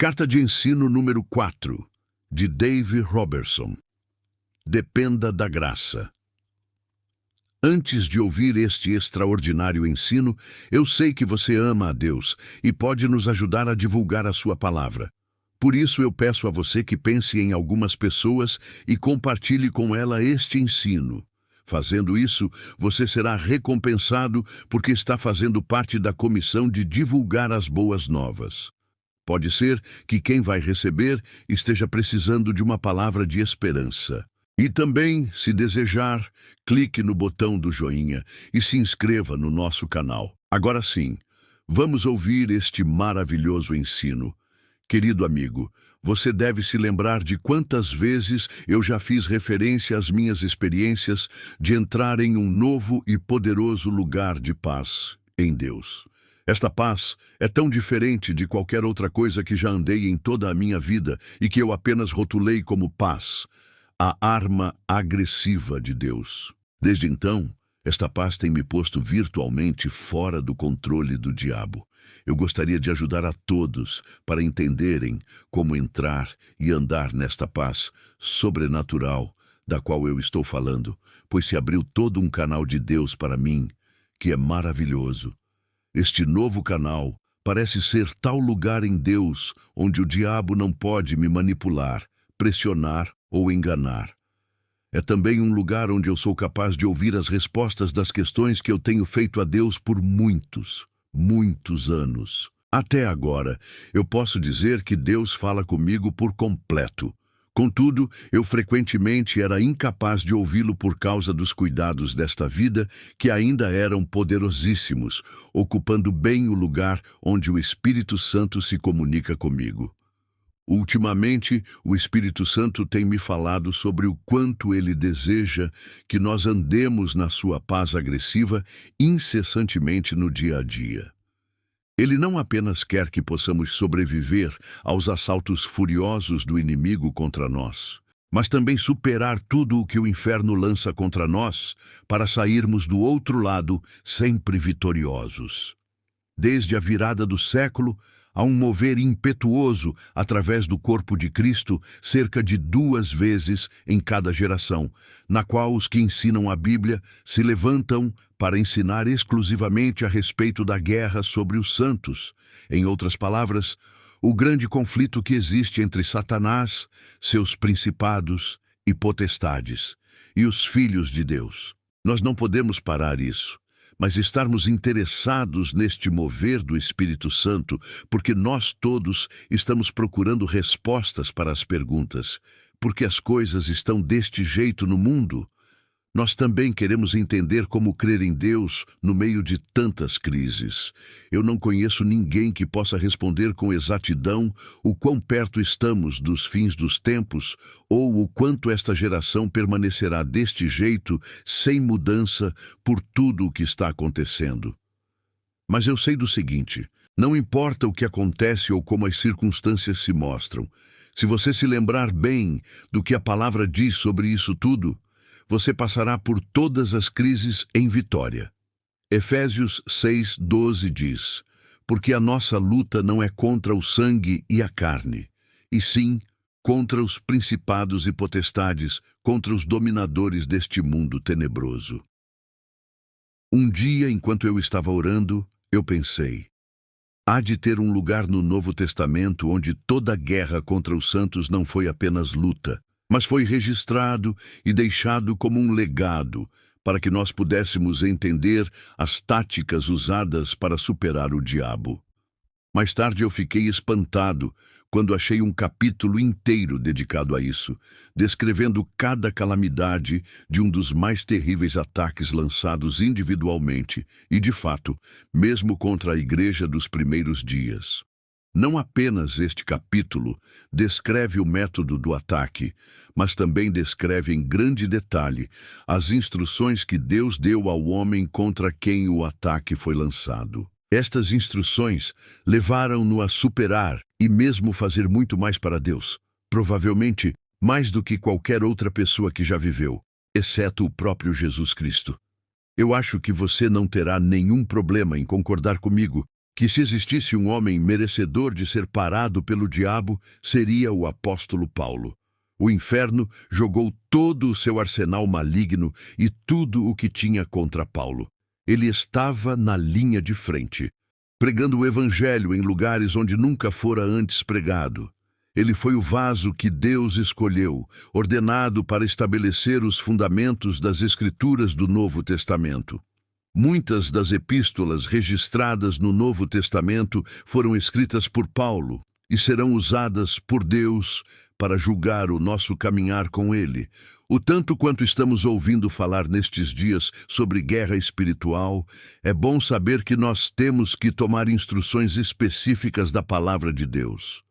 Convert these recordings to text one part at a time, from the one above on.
Carta de ensino número 4, de Dave Robertson. Dependa da graça. Antes de ouvir este extraordinário ensino, eu sei que você ama a Deus e pode nos ajudar a divulgar a sua palavra. Por isso eu peço a você que pense em algumas pessoas e compartilhe com ela este ensino. Fazendo isso, você será recompensado porque está fazendo parte da comissão de divulgar as boas novas. Pode ser que quem vai receber esteja precisando de uma palavra de esperança. E também, se desejar, clique no botão do joinha e se inscreva no nosso canal. Agora sim, vamos ouvir este maravilhoso ensino. Querido amigo, você deve se lembrar de quantas vezes eu já fiz referência às minhas experiências de entrar em um novo e poderoso lugar de paz em Deus. Esta paz é tão diferente de qualquer outra coisa que já andei em toda a minha vida e que eu apenas rotulei como paz, a arma agressiva de Deus. Desde então, esta paz tem me posto virtualmente fora do controle do diabo. Eu gostaria de ajudar a todos para entenderem como entrar e andar nesta paz sobrenatural da qual eu estou falando, pois se abriu todo um canal de Deus para mim, que é maravilhoso. Este novo canal parece ser tal lugar em Deus onde o diabo não pode me manipular, pressionar ou enganar. É também um lugar onde eu sou capaz de ouvir as respostas das questões que eu tenho feito a Deus por muitos anos. Até agora, eu posso dizer que Deus fala comigo por completo. Contudo, eu frequentemente era incapaz de ouvi-lo por causa dos cuidados desta vida, que ainda eram poderosíssimos, ocupando bem o lugar onde o Espírito Santo se comunica comigo. Ultimamente, o Espírito Santo tem me falado sobre o quanto ele deseja que nós andemos na sua paz agressiva incessantemente no dia a dia. Ele não apenas quer que possamos sobreviver aos assaltos furiosos do inimigo contra nós, mas também superar tudo o que o inferno lança contra nós para sairmos do outro lado sempre vitoriosos. Desde a virada do século, há um mover impetuoso através do corpo de Cristo cerca de 2 vezes em cada geração, na qual os que ensinam a Bíblia se levantam para ensinar exclusivamente a respeito da guerra sobre os santos. Em outras palavras, o grande conflito que existe entre Satanás, seus principados e potestades, e os filhos de Deus. Nós não podemos parar isso, mas estarmos interessados neste mover do Espírito Santo, porque nós todos estamos procurando respostas para as perguntas. Porque as coisas estão deste jeito no mundo? Nós também queremos entender como crer em Deus no meio de tantas crises. Eu não conheço ninguém que possa responder com exatidão o quão perto estamos dos fins dos tempos ou o quanto esta geração permanecerá deste jeito, sem mudança, por tudo o que está acontecendo. Mas eu sei do seguinte: não importa o que acontece ou como as circunstâncias se mostram, se você se lembrar bem do que a palavra diz sobre isso tudo, você passará por todas as crises em vitória. Efésios 6:12 diz: porque a nossa luta não é contra o sangue e a carne, e sim contra os principados e potestades, contra os dominadores deste mundo tenebroso. Um dia, enquanto eu estava orando, eu pensei: há de ter um lugar no Novo Testamento onde toda guerra contra os santos não foi apenas luta, mas foi registrado e deixado como um legado para que nós pudéssemos entender as táticas usadas para superar o diabo. Mais tarde eu fiquei espantado quando achei um capítulo inteiro dedicado a isso, descrevendo cada calamidade de um dos mais terríveis ataques lançados individualmente e, de fato, mesmo contra a igreja dos primeiros dias. Não apenas este capítulo descreve o método do ataque, mas também descreve em grande detalhe as instruções que Deus deu ao homem contra quem o ataque foi lançado. Estas instruções levaram-no a superar e mesmo fazer muito mais para Deus, provavelmente mais do que qualquer outra pessoa que já viveu, exceto o próprio Jesus Cristo. Eu acho que você não terá nenhum problema em concordar comigo que se existisse um homem merecedor de ser parado pelo diabo, seria o apóstolo Paulo. O inferno jogou todo o seu arsenal maligno e tudo o que tinha contra Paulo. Ele estava na linha de frente, pregando o evangelho em lugares onde nunca fora antes pregado. Ele foi o vaso que Deus escolheu, ordenado para estabelecer os fundamentos das Escrituras do Novo Testamento. Muitas das epístolas registradas no Novo Testamento foram escritas por Paulo e serão usadas por Deus para julgar o nosso caminhar com Ele. O tanto quanto estamos ouvindo falar nestes dias sobre guerra espiritual, é bom saber que nós temos que tomar instruções específicas da Palavra de Deus.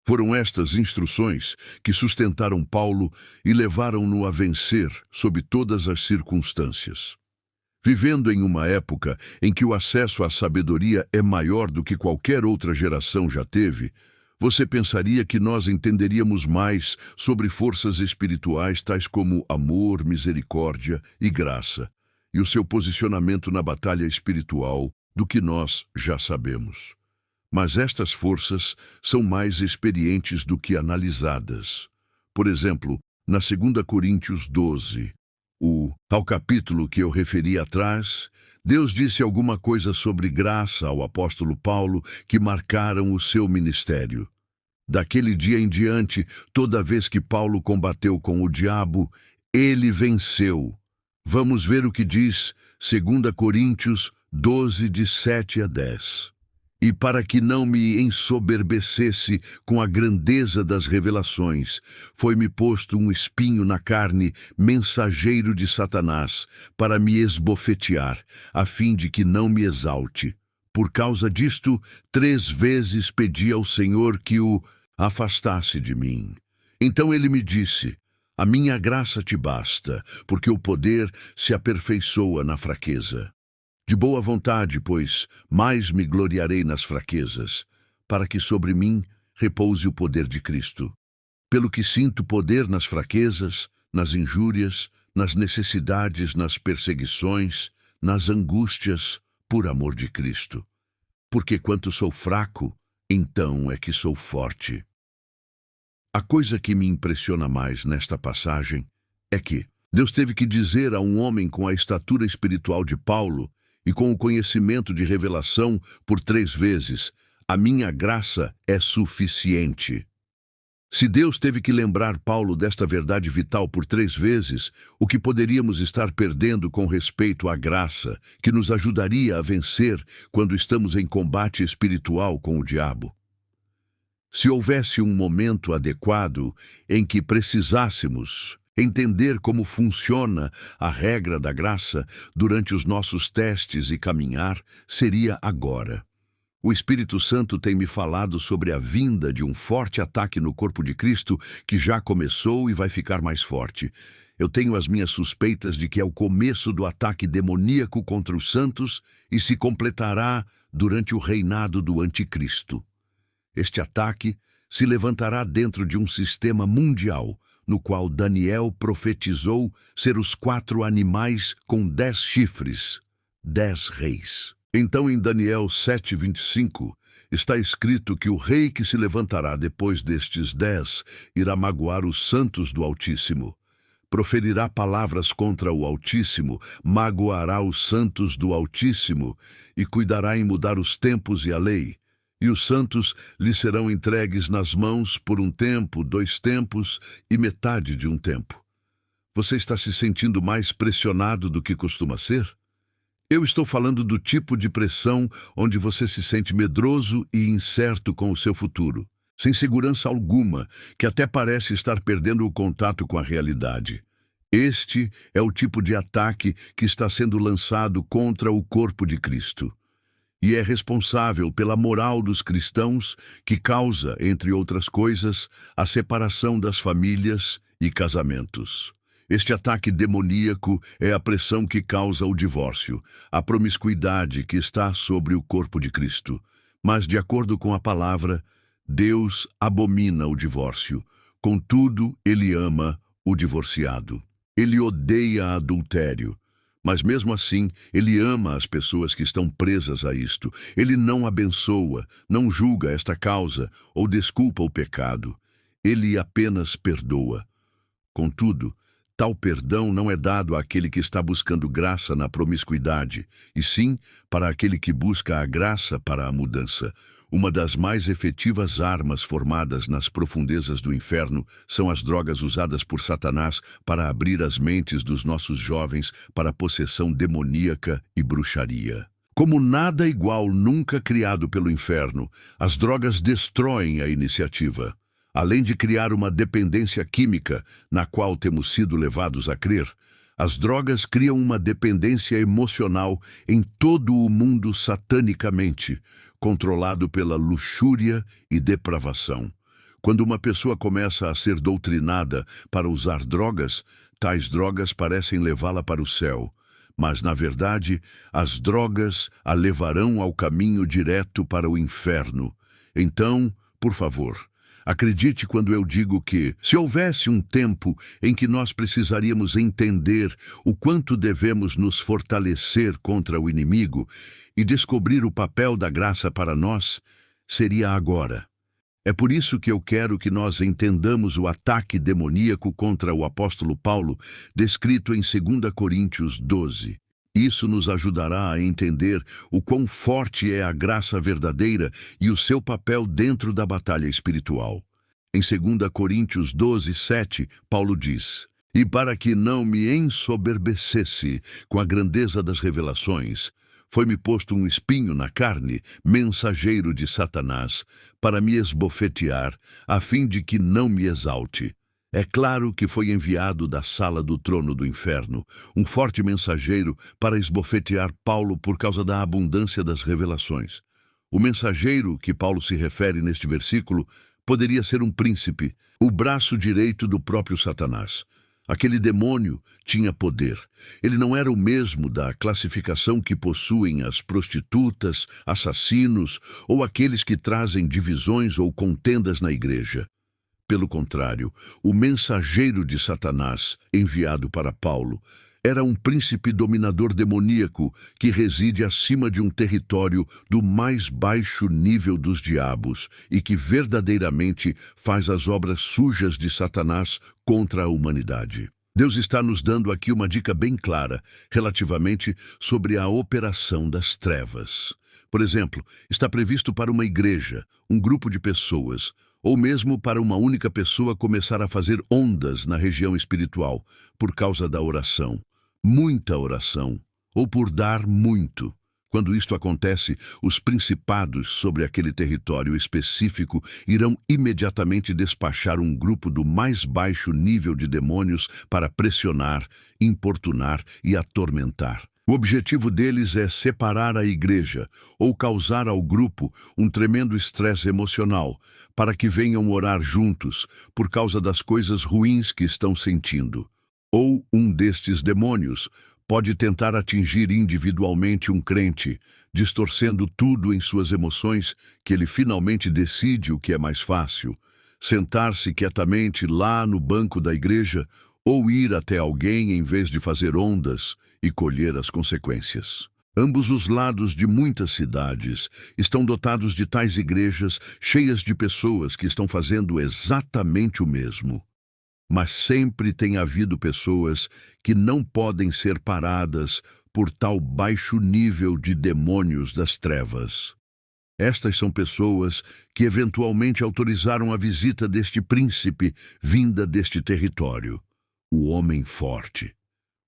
Foram estas instruções que sustentaram Paulo e levaram-no a vencer sob todas as circunstâncias. Vivendo em uma época em que o acesso à sabedoria é maior do que qualquer outra geração já teve, você pensaria que nós entenderíamos mais sobre forças espirituais tais como amor, misericórdia e graça, e o seu posicionamento na batalha espiritual do que nós já sabemos. Mas estas forças são mais experientes do que analisadas. Por exemplo, na 2 Coríntios 12, ao capítulo que eu referi atrás, Deus disse alguma coisa sobre graça ao apóstolo Paulo que marcaram o seu ministério. Daquele dia em diante, toda vez que Paulo combateu com o diabo, ele venceu. Vamos ver o que diz 2 Coríntios 12, de 7 a 10. E para que não me ensoberbecesse com a grandeza das revelações, foi-me posto um espinho na carne, mensageiro de Satanás, para me esbofetear, a fim de que não me exalte. Por causa disto, 3 vezes pedi ao Senhor que o afastasse de mim. Então ele me disse: a minha graça te basta, porque o poder se aperfeiçoa na fraqueza. De boa vontade, pois, mais me gloriarei nas fraquezas, para que sobre mim repouse o poder de Cristo. Pelo que sinto poder nas fraquezas, nas injúrias, nas necessidades, nas perseguições, nas angústias, por amor de Cristo. Porque quanto sou fraco, então é que sou forte. A coisa que me impressiona mais nesta passagem é que Deus teve que dizer a um homem com a estatura espiritual de Paulo e com o conhecimento de revelação por 3 vezes: a minha graça é suficiente. Se Deus teve que lembrar Paulo desta verdade vital por 3 vezes, o que poderíamos estar perdendo com respeito à graça, que nos ajudaria a vencer quando estamos em combate espiritual com o diabo? Se houvesse um momento adequado em que precisássemos entender como funciona a regra da graça durante os nossos testes e caminhar, seria agora. O Espírito Santo tem me falado sobre a vinda de um forte ataque no corpo de Cristo que já começou e vai ficar mais forte. Eu tenho as minhas suspeitas de que é o começo do ataque demoníaco contra os santos e se completará durante o reinado do Anticristo. Este ataque se levantará dentro de um sistema mundial, no qual Daniel profetizou ser os 4 animais com 10 chifres, 10 reis. Então, em Daniel 7:25, está escrito que o rei que se levantará depois destes 10 irá magoar os santos do Altíssimo. Proferirá palavras contra o Altíssimo, magoará os santos do Altíssimo e cuidará em mudar os tempos e a lei. E os santos lhe serão entregues nas mãos por 1 tempo, 2 tempos e metade de 1 tempo. Você está se sentindo mais pressionado do que costuma ser? Eu estou falando do tipo de pressão onde você se sente medroso e incerto com o seu futuro, sem segurança alguma, que até parece estar perdendo o contato com a realidade. Este é o tipo de ataque que está sendo lançado contra o corpo de Cristo. E é responsável pela moral dos cristãos que causa, entre outras coisas, a separação das famílias e casamentos. Este ataque demoníaco é a pressão que causa o divórcio, a promiscuidade que está sobre o corpo de Cristo. Mas, de acordo com a palavra, Deus abomina o divórcio. Contudo, Ele ama o divorciado. Ele odeia adultério. Mas mesmo assim, ele ama as pessoas que estão presas a isto. Ele não abençoa, não julga esta causa ou desculpa o pecado. Ele apenas perdoa. Contudo, tal perdão não é dado àquele que está buscando graça na promiscuidade, e sim para aquele que busca a graça para a mudança. Uma das mais efetivas armas formadas nas profundezas do inferno são as drogas usadas por Satanás para abrir as mentes dos nossos jovens para a possessão demoníaca e bruxaria. Como nada igual nunca criado pelo inferno, as drogas destroem a iniciativa. Além de criar uma dependência química, na qual temos sido levados a crer, as drogas criam uma dependência emocional em todo o mundo satanicamente, controlado pela luxúria e depravação. Quando uma pessoa começa a ser doutrinada para usar drogas, tais drogas parecem levá-la para o céu. Mas, na verdade, as drogas a levarão ao caminho direto para o inferno. Então, por favor, acredite quando eu digo que, se houvesse um tempo em que nós precisaríamos entender o quanto devemos nos fortalecer contra o inimigo e descobrir o papel da graça para nós, seria agora. É por isso que eu quero que nós entendamos o ataque demoníaco contra o apóstolo Paulo, descrito em 2 Coríntios 12. Isso nos ajudará a entender o quão forte é a graça verdadeira e o seu papel dentro da batalha espiritual. Em 2 Coríntios 12, 7, Paulo diz: "E para que não me ensoberbecesse com a grandeza das revelações, foi-me posto um espinho na carne, mensageiro de Satanás, para me esbofetear, a fim de que não me exalte. É claro que foi enviado da sala do trono do inferno, um forte mensageiro para esbofetear Paulo por causa da abundância das revelações. O mensageiro que Paulo se refere neste versículo poderia ser um príncipe, o braço direito do próprio Satanás. Aquele demônio tinha poder. Ele não era o mesmo da classificação que possuem as prostitutas, assassinos ou aqueles que trazem divisões ou contendas na igreja. Pelo contrário, o mensageiro de Satanás, enviado para Paulo, era um príncipe dominador demoníaco que reside acima de um território do mais baixo nível dos diabos e que verdadeiramente faz as obras sujas de Satanás contra a humanidade. Deus está nos dando aqui uma dica bem clara relativamente sobre a operação das trevas. Por exemplo, está previsto para uma igreja, um grupo de pessoas, ou mesmo para uma única pessoa começar a fazer ondas na região espiritual por causa da oração. Muita oração, ou por dar muito. Quando isto acontece, os principados sobre aquele território específico irão imediatamente despachar um grupo do mais baixo nível de demônios para pressionar, importunar e atormentar. O objetivo deles é separar a igreja ou causar ao grupo um tremendo estresse emocional para que venham orar juntos por causa das coisas ruins que estão sentindo. Ou um destes demônios pode tentar atingir individualmente um crente, distorcendo tudo em suas emoções, que ele finalmente decide o que é mais fácil: sentar-se quietamente lá no banco da igreja ou ir até alguém em vez de fazer ondas e colher as consequências. Ambos os lados de muitas cidades estão dotados de tais igrejas cheias de pessoas que estão fazendo exatamente o mesmo. Mas sempre tem havido pessoas que não podem ser paradas por tal baixo nível de demônios das trevas. Estas são pessoas que eventualmente autorizaram a visita deste príncipe vinda deste território, o homem forte.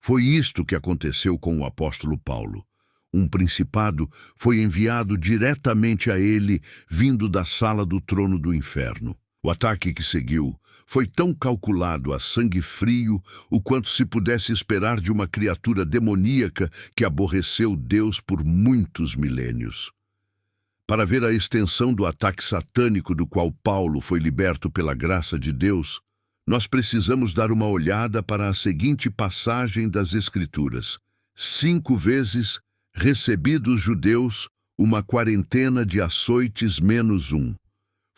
Foi isto que aconteceu com o apóstolo Paulo. Um principado foi enviado diretamente a ele, vindo da sala do trono do inferno. O ataque que seguiu foi tão calculado a sangue frio o quanto se pudesse esperar de uma criatura demoníaca que aborreceu Deus por muitos milênios. Para ver a extensão do ataque satânico do qual Paulo foi liberto pela graça de Deus, nós precisamos dar uma olhada para a seguinte passagem das Escrituras. 5 vezes recebi dos judeus uma quarentena de açoites menos 1.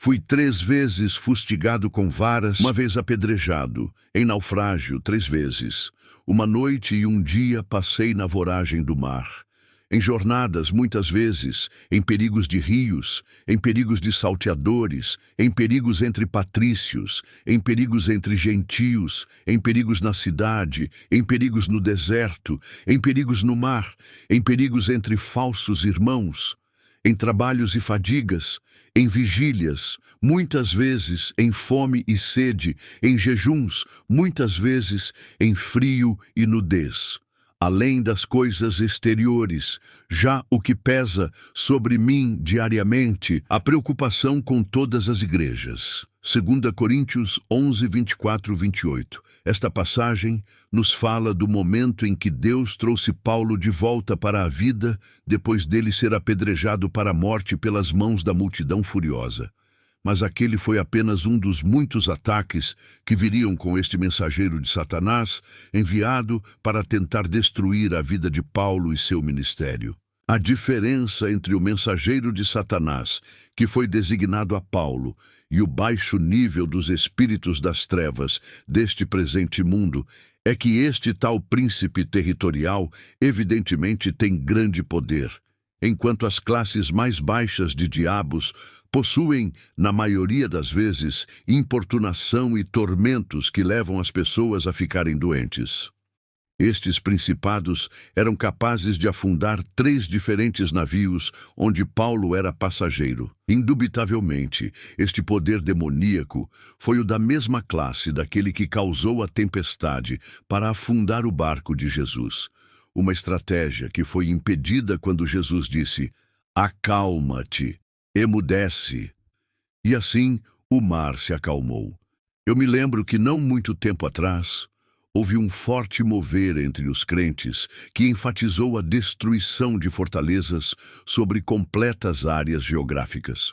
Fui 3 vezes fustigado com varas, uma vez apedrejado, em naufrágio 3 vezes. Uma noite e um dia passei na voragem do mar. Em jornadas, muitas vezes, em perigos de rios, em perigos de salteadores, em perigos entre patrícios, em perigos entre gentios, em perigos na cidade, em perigos no deserto, em perigos no mar, em perigos entre falsos irmãos, em trabalhos e fadigas, em vigílias, muitas vezes em fome e sede, em jejuns, muitas vezes em frio e nudez. Além das coisas exteriores, já o que pesa sobre mim diariamente, a preocupação com todas as igrejas. 2 Coríntios 11, 24, 28. Esta passagem nos fala do momento em que Deus trouxe Paulo de volta para a vida, depois dele ser apedrejado para a morte pelas mãos da multidão furiosa. Mas aquele foi apenas um dos muitos ataques que viriam com este mensageiro de Satanás, enviado para tentar destruir a vida de Paulo e seu ministério. A diferença entre o mensageiro de Satanás, que foi designado a Paulo, e o baixo nível dos espíritos das trevas deste presente mundo é que este tal príncipe territorial evidentemente tem grande poder, enquanto as classes mais baixas de diabos possuem, na maioria das vezes, importunação e tormentos que levam as pessoas a ficarem doentes. Estes principados eram capazes de afundar 3 diferentes navios onde Paulo era passageiro. Indubitavelmente, este poder demoníaco foi o da mesma classe daquele que causou a tempestade para afundar o barco de Jesus. Uma estratégia que foi impedida quando Jesus disse: "Acalma-te, emudece." E assim o mar se acalmou. Eu me lembro que não muito tempo atrás houve um forte mover entre os crentes que enfatizou a destruição de fortalezas sobre completas áreas geográficas.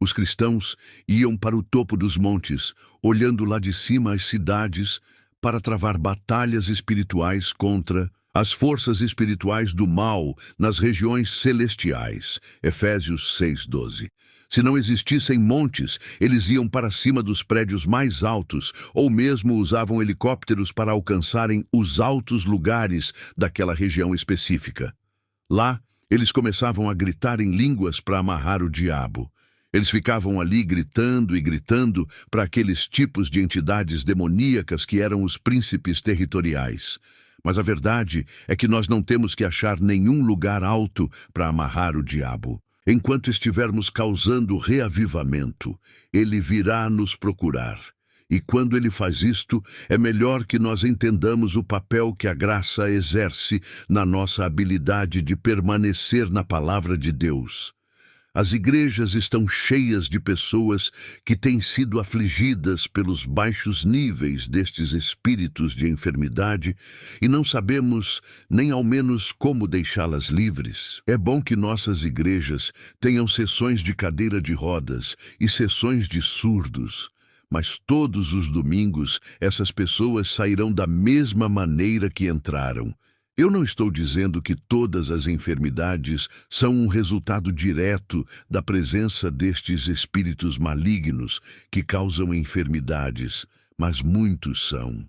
Os cristãos iam para o topo dos montes, olhando lá de cima as cidades, para travar batalhas espirituais contra as forças espirituais do mal nas regiões celestiais. Efésios 6:12. Se não existissem montes, eles iam para cima dos prédios mais altos, ou mesmo usavam helicópteros para alcançarem os altos lugares daquela região específica. Lá, eles começavam a gritar em línguas para amarrar o diabo. Eles ficavam ali gritando e gritando para aqueles tipos de entidades demoníacas que eram os príncipes territoriais. Mas a verdade é que nós não temos que achar nenhum lugar alto para amarrar o diabo. Enquanto estivermos causando reavivamento, ele virá nos procurar. E quando ele faz isto, é melhor que nós entendamos o papel que a graça exerce na nossa habilidade de permanecer na palavra de Deus. As igrejas estão cheias de pessoas que têm sido afligidas pelos baixos níveis destes espíritos de enfermidade e não sabemos nem ao menos como deixá-las livres. É bom que nossas igrejas tenham sessões de cadeira de rodas e sessões de surdos, mas todos os domingos essas pessoas sairão da mesma maneira que entraram. Eu não estou dizendo que todas as enfermidades são um resultado direto da presença destes espíritos malignos que causam enfermidades, mas muitos são.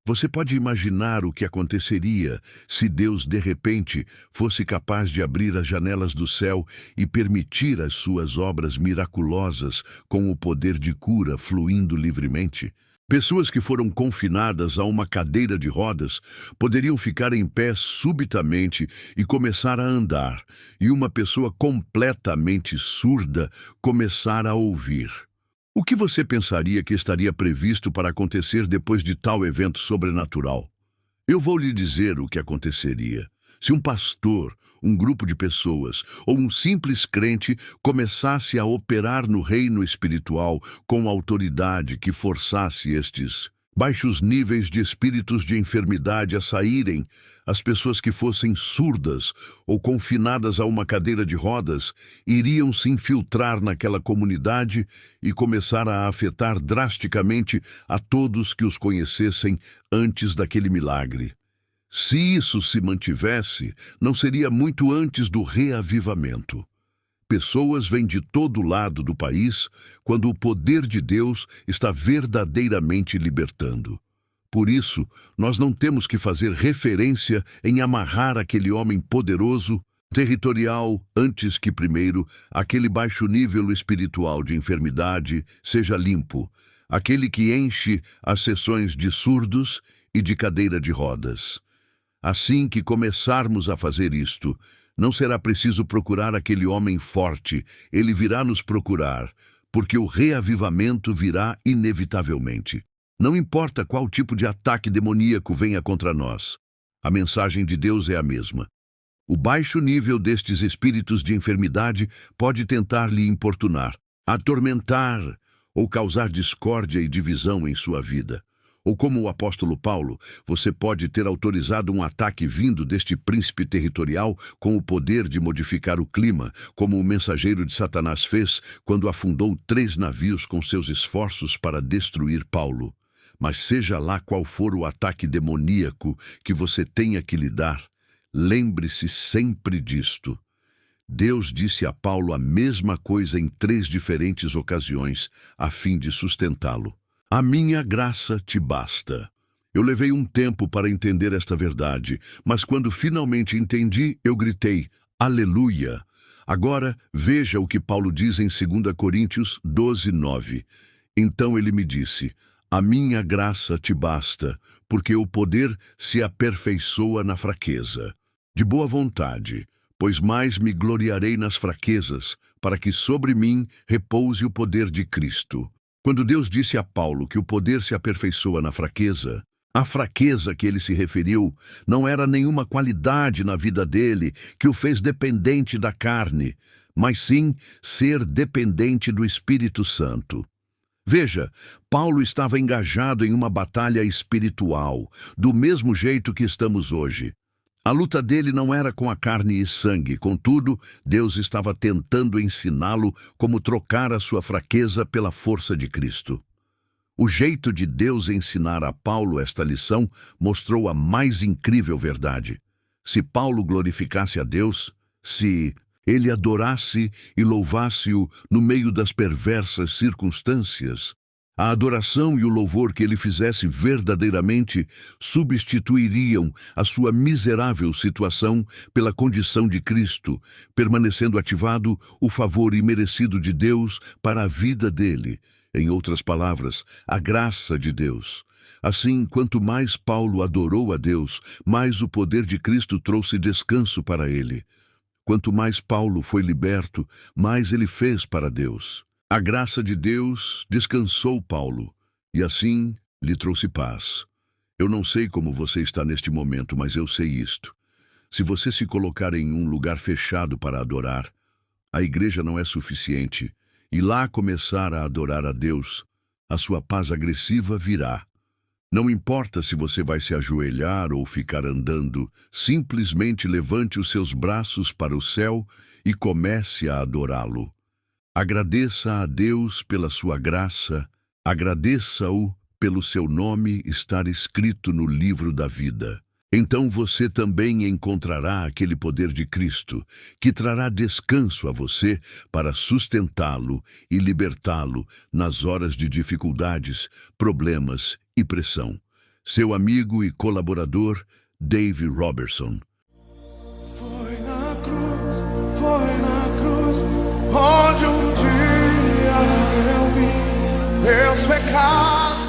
Você pode imaginar o que aconteceria se Deus, de repente, fosse capaz de abrir as janelas do céu e permitir as suas obras miraculosas com o poder de cura fluindo livremente? Pessoas que foram confinadas a uma cadeira de rodas poderiam ficar em pé subitamente e começar a andar, e uma pessoa completamente surda começar a ouvir. O que você pensaria que estaria previsto para acontecer depois de tal evento sobrenatural? Eu vou lhe dizer o que aconteceria. Se um pastor, um grupo de pessoas ou um simples crente começasse a operar no reino espiritual com autoridade que forçasse estes baixos níveis de espíritos de enfermidade a saírem, as pessoas que fossem surdas ou confinadas a uma cadeira de rodas iriam se infiltrar naquela comunidade e começar a afetar drasticamente a todos que os conhecessem antes daquele milagre. Se isso se mantivesse, não seria muito antes do reavivamento. Pessoas vêm de todo lado do país quando o poder de Deus está verdadeiramente libertando. Por isso, nós não temos que fazer referência em amarrar aquele homem poderoso, territorial, antes que primeiro aquele baixo nível espiritual de enfermidade seja limpo, aquele que enche as sessões de surdos e de cadeira de rodas. Assim que começarmos a fazer isto, não será preciso procurar aquele homem forte, ele virá nos procurar, porque o reavivamento virá inevitavelmente. Não importa qual tipo de ataque demoníaco venha contra nós, a mensagem de Deus é a mesma. O baixo nível destes espíritos de enfermidade pode tentar lhe importunar, atormentar ou causar discórdia e divisão em sua vida. Ou como o apóstolo Paulo, você pode ter autorizado um ataque vindo deste príncipe territorial com o poder de modificar o clima, como o mensageiro de Satanás fez quando afundou 3 navios com seus esforços para destruir Paulo. Mas seja lá qual for o ataque demoníaco que você tenha que lidar, lembre-se sempre disto. Deus disse a Paulo a mesma coisa em 3 diferentes ocasiões, a fim de sustentá-lo. A minha graça te basta. Eu levei um tempo para entender esta verdade, mas quando finalmente entendi, eu gritei, aleluia! Agora, veja o que Paulo diz em 2 Coríntios 12:9. Então ele me disse, a minha graça te basta, porque o poder se aperfeiçoa na fraqueza. De boa vontade, pois mais me gloriarei nas fraquezas, para que sobre mim repouse o poder de Cristo. Quando Deus disse a Paulo que o poder se aperfeiçoa na fraqueza, a fraqueza que ele se referiu não era nenhuma qualidade na vida dele que o fez dependente da carne, mas sim ser dependente do Espírito Santo. Veja, Paulo estava engajado em uma batalha espiritual, do mesmo jeito que estamos hoje. A luta dele não era com a carne e sangue, contudo, Deus estava tentando ensiná-lo como trocar a sua fraqueza pela força de Cristo. O jeito de Deus ensinar a Paulo esta lição mostrou a mais incrível verdade. Se Paulo glorificasse a Deus, se ele adorasse e louvasse-o no meio das perversas circunstâncias, a adoração e o louvor que ele fizesse verdadeiramente substituiriam a sua miserável situação pela condição de Cristo, permanecendo ativado o favor imerecido de Deus para a vida dele. Em outras palavras, a graça de Deus. Assim, quanto mais Paulo adorou a Deus, mais o poder de Cristo trouxe descanso para ele. Quanto mais Paulo foi liberto, mais ele fez para Deus. A graça de Deus descansou Paulo, e assim lhe trouxe paz. Eu não sei como você está neste momento, mas eu sei isto. Se você se colocar em um lugar fechado para adorar, a igreja não é suficiente, e lá começar a adorar a Deus, a sua paz agressiva virá. Não importa se você vai se ajoelhar ou ficar andando, simplesmente levante os seus braços para o céu e comece a adorá-lo. Agradeça a Deus pela sua graça, agradeça-o pelo seu nome estar escrito no livro da vida. Então você também encontrará aquele poder de Cristo, que trará descanso a você para sustentá-lo e libertá-lo nas horas de dificuldades, problemas e pressão. Seu amigo e colaborador, Dave Robertson. Foi na cruz, onde um dia eu vi meus pecados.